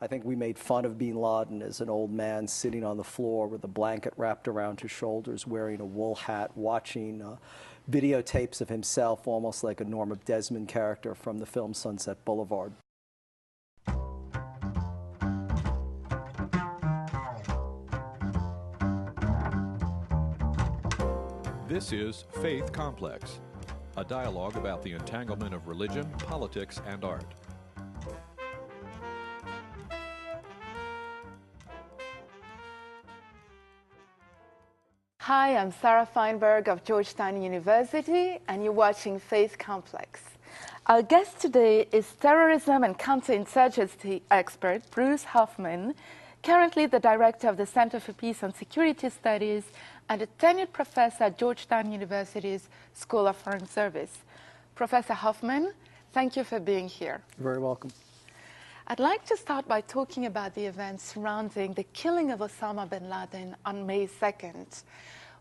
I think we made fun of bin Laden as an old man sitting on the floor with a blanket wrapped around his shoulders, wearing a wool hat, watching videotapes of himself, almost like a Norma Desmond character from the film Sunset Boulevard. This is Faith Complex, a dialogue about the entanglement of religion, politics, and art. Hi, I'm Sarah Fainberg of Georgetown University, and you're watching Faith Complex. Our guest today is terrorism and counterinsurgency expert Bruce Hoffman, currently the director of the Center for Peace and Security Studies and a tenured professor at Georgetown University's School of Foreign Service. Professor Hoffman, thank you for being here. You're very welcome. I'd like to start by talking about the events surrounding the killing of Osama bin Laden on May 2nd.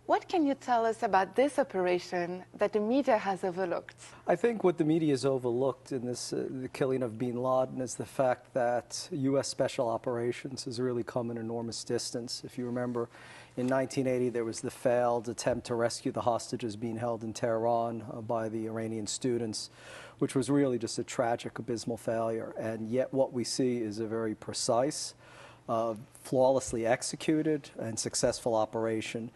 What can you tell us about this operation that the media has overlooked? I think what the media has overlooked in this, the killing of bin Laden is the fact that U.S. Special Operations has really come an enormous distance. If you remember, in 1980, there was the failed attempt to rescue the hostages being held in Tehran by the Iranian students, which was really just a tragic, abysmal failure. And yet what we see is a very precise, flawlessly executed and successful operation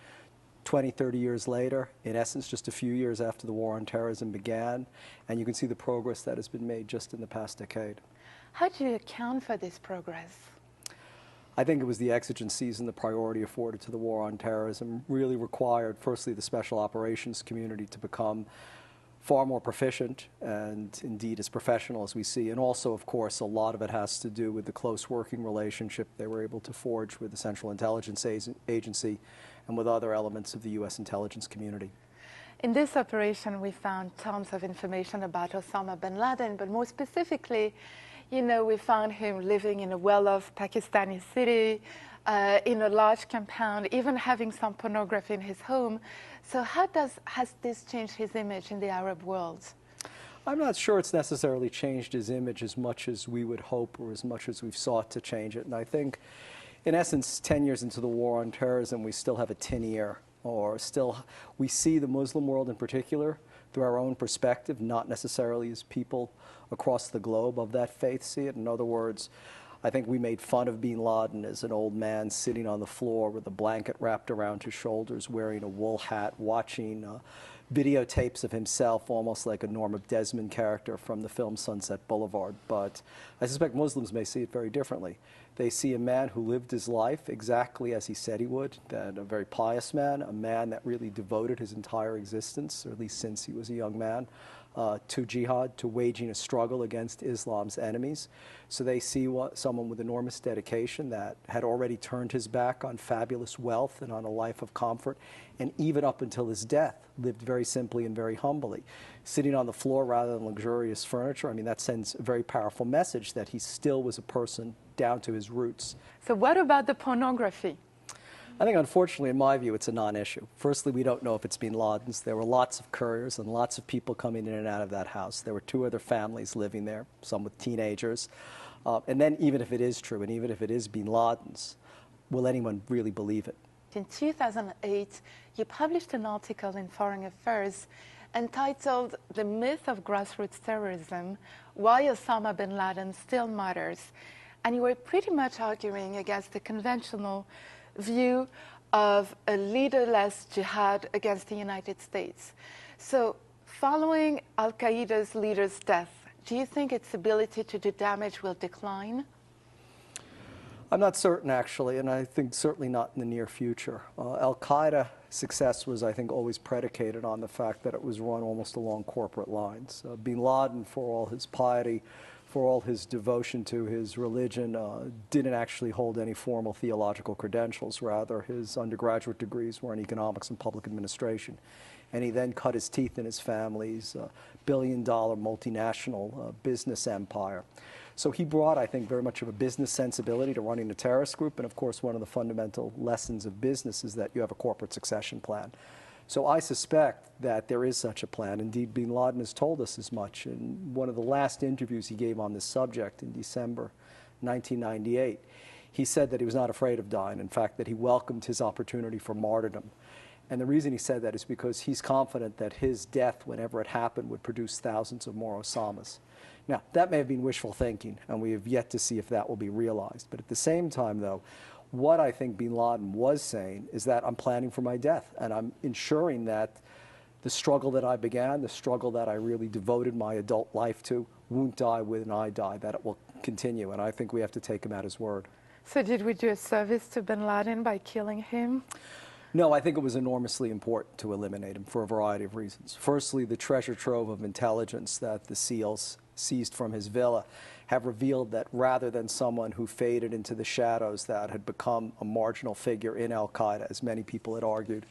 20, 30 years later, in essence just a few years after the war on terrorism began, and you can see the progress that has been made just in the past decade. How do you account for this progress? I think it was the exigencies and the priority afforded to the war on terrorism really required, firstly, the special operations community to become far more proficient and indeed as professional as we see. And also, of course, a lot of it has to do with the close working relationship they were able to forge with the Central Intelligence Agency and with other elements of the U.S. intelligence community. In this operation, we found tons of information about Osama bin Laden, but more specifically, you know, we found him living in a well-off Pakistani city, in a large compound, even having some pornography in his home. So how has this changed his image in the Arab world? I'm not sure it's necessarily changed his image as much as we would hope or as much as we've sought to change it. And I think, in essence, 10 years into the war on terrorism, we still have a tin ear, or still we see the Muslim world in particular through our own perspective, not necessarily as people across the globe of that faith see it. In other words, I think we made fun of bin Laden as an old man sitting on the floor with a blanket wrapped around his shoulders, wearing a wool hat, watching videotapes of himself, almost like a Norma Desmond character from the film Sunset Boulevard. But I suspect Muslims may see it very differently. They see a man who lived his life exactly as he said he would, that a very pious man, a man that really devoted his entire existence, or at least since he was a young man, to jihad, to waging a struggle against Islam's enemies. So they see someone with enormous dedication that had already turned his back on fabulous wealth and on a life of comfort, and even up until his death, lived very simply and very humbly. Sitting on the floor rather than luxurious furniture, I mean, that sends a very powerful message that he still was a person down to his roots. So what about the pornography? I think, unfortunately, in my view, it's a non-issue. Firstly, we don't know if it's bin Laden's. There were lots of couriers and lots of people coming in and out of that house. There were 2 other families living there, some with teenagers. And then even if it is true, and even if it is bin Laden's, will anyone really believe it? In 2008, you published an article in Foreign Affairs entitled "The Myth of Grassroots Terrorism, Why Osama bin Laden Still Matters." And you were pretty much arguing against the conventional view of a leaderless jihad against the United States. So following al-Qaeda's leader's death, do you think its ability to do damage will decline? I'm not certain, actually, and I think certainly not in the near future. Al-Qaeda success was, I think, always predicated on the fact that it was run almost along corporate lines. Bin Laden, for all his piety, for all his devotion to his religion, didn't actually hold any formal theological credentials. Rather, his undergraduate degrees were in economics and public administration. And he then cut his teeth in his family's billion-dollar multinational business empire. So he brought, I think, very much of a business sensibility to running a terrorist group. And of course, one of the fundamental lessons of business is that you have a corporate succession plan. So I suspect that there is such a plan. Indeed, bin Laden has told us as much. In one of the last interviews he gave on this subject in December 1998, he said that he was not afraid of dying. In fact, that he welcomed his opportunity for martyrdom. And the reason he said that is because he's confident that his death, whenever it happened, would produce thousands of more Osamas. Now, that may have been wishful thinking, and we have yet to see if that will be realized. But at the same time, though, what I think bin Laden was saying is that I'm planning for my death, and I'm ensuring that the struggle that I began, the struggle that I really devoted my adult life to, won't die when I die, that it will continue. And I think we have to take him at his word. So did we do a service to bin Laden by killing him? No, I think it was enormously important to eliminate him for a variety of reasons. Firstly, the treasure trove of intelligence that the SEALs seized from his villa have revealed that rather than someone who faded into the shadows, that had become a marginal figure in al-Qaeda, as many people had argued,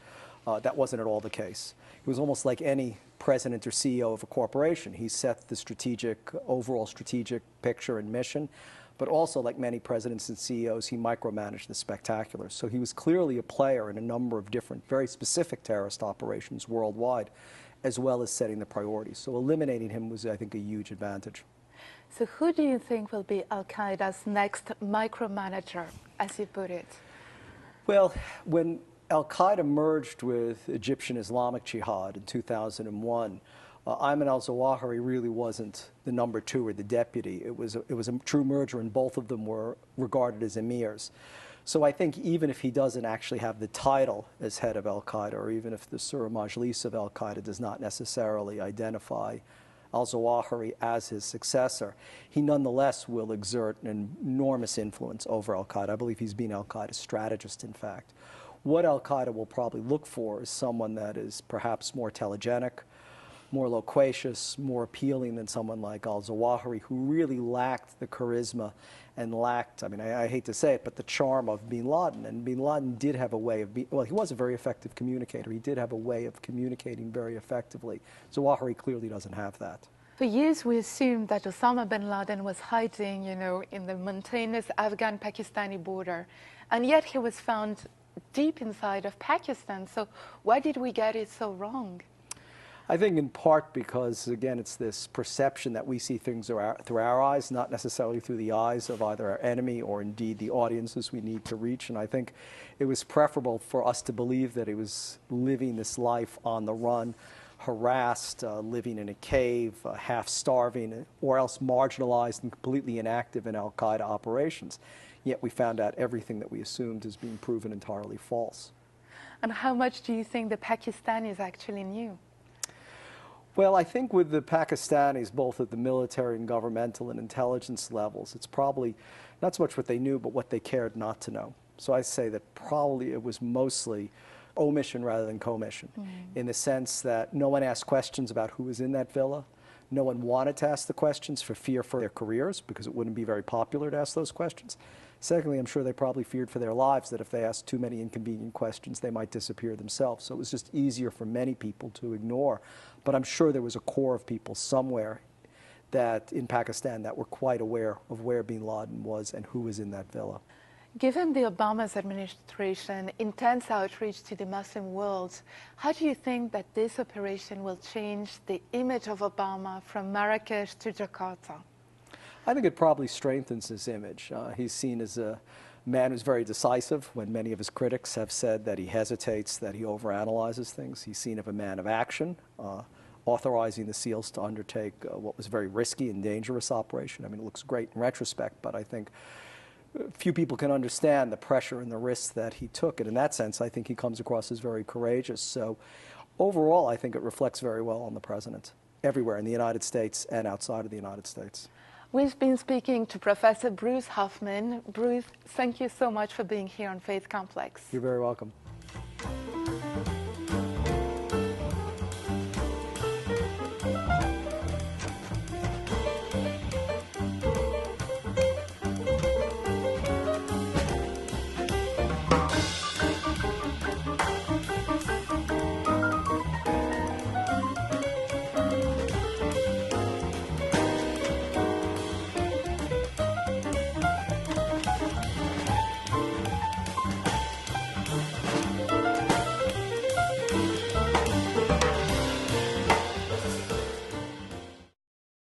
that wasn't at all the case. He was almost like any president or CEO of a corporation. He set the overall strategic picture and mission, but also, like many presidents and CEOs, he micromanaged the spectacular. So he was clearly a player in a number of different, very specific terrorist operations worldwide, as well as setting the priorities. So eliminating him was, I think, a huge advantage. So who do you think will be al-Qaeda's next micromanager, as you put it? Well, when al-Qaeda merged with Egyptian Islamic Jihad in 2001, Ayman al-Zawahiri really wasn't the number two or the deputy. It was a true merger, and both of them were regarded as emirs. So I think even if he doesn't actually have the title as head of al-Qaeda, or even if the Surah Majlis of al-Qaeda does not necessarily identify al-Zawahiri as his successor, he nonetheless will exert an enormous influence over al-Qaeda. I believe he's been al-Qaeda's strategist, in fact. What al-Qaeda will probably look for is someone that is perhaps more telegenic, more loquacious, more appealing than someone like al-Zawahiri, who really lacked the charisma and lacked, I mean, I hate to say it, but the charm of bin Laden. And bin Laden did have a way of well, he was a very effective communicator. He did have a way of communicating very effectively. Zawahiri clearly doesn't have that. For years, we assumed that Osama bin Laden was hiding, in the mountainous Afghan-Pakistani border. And yet he was found deep inside of Pakistan. So why did we get it so wrong? I think in part because, again, it's this perception that we see things through our eyes, not necessarily through the eyes of either our enemy or indeed the audiences we need to reach. And I think it was preferable for us to believe that he was living this life on the run, harassed, living in a cave, half starving, or else marginalized and completely inactive in al-Qaeda operations. Yet we found out everything that we assumed is being proven entirely false. And how much do you think the Pakistanis actually knew? Well, I think with the Pakistanis, both at the military and governmental and intelligence levels, it's probably not so much what they knew, but what they cared not to know. So I say that probably it was mostly omission rather than commission, in the sense that no one asked questions about who was in that villa. No one wanted to ask the questions for fear for their careers, because it wouldn't be very popular to ask those questions. Secondly, I'm sure they probably feared for their lives that if they asked too many inconvenient questions, they might disappear themselves. So it was just easier for many people to ignore. But I'm sure there was a core of people somewhere that in Pakistan that were quite aware of where bin Laden was and who was in that villa. Given the Obama's administration intense outreach to the Muslim world, how do you think that this operation will change the image of Obama from Marrakesh to Jakarta? I think it probably strengthens his image. He's seen as a man who's very decisive, when many of his critics have said that he hesitates, that he overanalyzes things. He's seen as a man of action, authorizing the SEALs to undertake what was a very risky and dangerous operation. I mean, it looks great in retrospect, but I think few people can understand the pressure and the risks that he took. And in that sense, I think he comes across as very courageous. So overall, I think it reflects very well on the president, everywhere in the United States and outside of the United States. We've been speaking to Professor Bruce Hoffman. Bruce, thank you so much for being here on Faith Complex. You're very welcome.